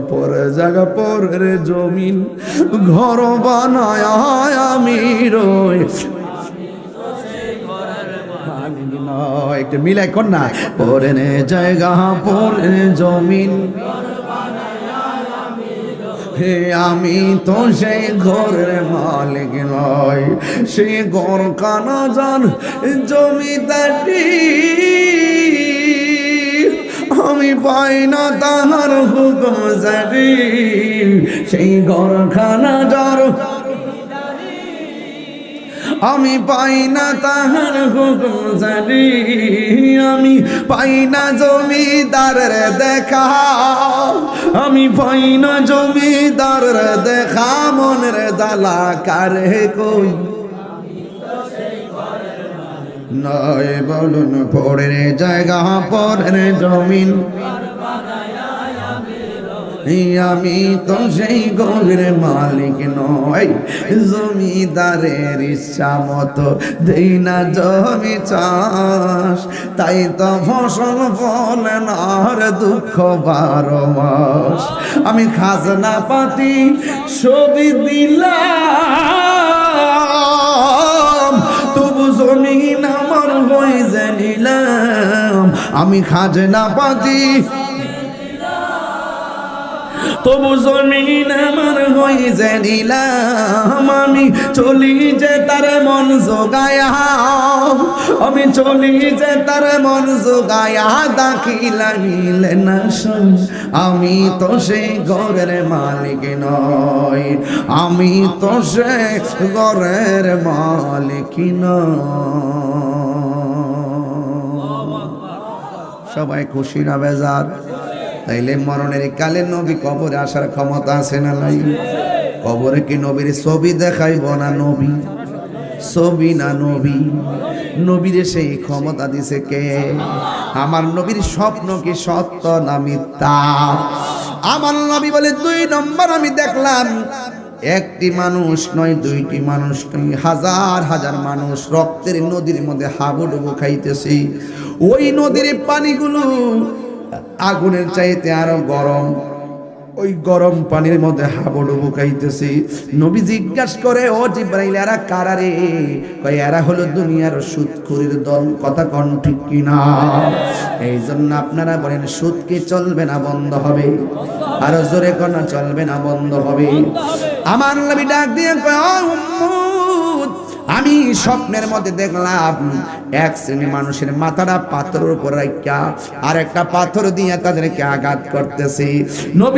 পরে জায়গা পরে জমিন ঘর বানায় আমি রই একটু মিলাই কর না পরে জায়গা পরে জমিন হে আমি তো সেই ঘরের মালিক নয় সে ঘর কানা জান জমিদারি আমি পাই না তাহার হুকুম জারি সেই ঘর খানা যার আমি পাই না তাহার হুকুম জারি আমি পাই না জমিদারের দেখা আমি পাই না জমিদারের দেখা মনের জ্বালা কারে কই নয় বলুন পরে জায়গা পরে জমিন আমি তো সেই ঘরের মালিক নয় জমিদারের ইচ্ছা মতো দেই না জমি চাষ তাই তো ফসল ফলে না আর দুঃখ 12 মাস আমি খাজনা পাতি ছবি দিলাম তবু জমিন আমার হয়ে জানিলাম আমি খাজনা পাতি তবু জমিন আমার হয়ে জানিলাম আমি চলি যে তার মন জোগায়া আমি চলি যে তার মন জোগায়া দাখিলা মিলে না আমি তো সেই ঘরের মালিক নয় আমি তো সেই ঘরের মালিক নয় সবাই খুশি না বেজার তাইলে মরণের কালে নবী কবরে আসার ক্ষমতা আছে না নাই কবরে কি নবীর ছবি দেখাইব না নবী ছবি না নবী নবীর সেই ক্ষমতা দিছে কে আমার নবীর স্বপ্ন কি সত্য না মিথ্যা আমার নবী বলে 2 নম্বর আমি দেখলাম একটি মানুষ নয় দুইটি মানুষ নয় হাজার হাজার মানুষ রক্তের নদীর মধ্যে হাবুডুবু খাইতেছে ওই নদীর পানিগুলো আগুনের চাইতে আরো গরম ওই গরম পানির মধ্যে হাবুডুবু খাইতেছি নবী জিজ্ঞাসা করে ও জিবরাইল এরা কারা রে কয় এরা হলো দুনিয়ার সুদখোরের দল কথা কোন ঠিক কিনা এই জন্য আপনারা বলেন সুদ কি চলবে না বন্ধ হবে আরো জোরে কোন চলবে না বন্ধ হবে আমার নবী ডাক দিয়ে কয় ও উম্মত আমি স্বপ্নের মধ্যে দেখলাম এক শ্রেণী মানুষের মাথাটা পাথরের উপর রাখা আর একটা পাথর দিয়ে তাদেরকে আঘাত করতেছে নবী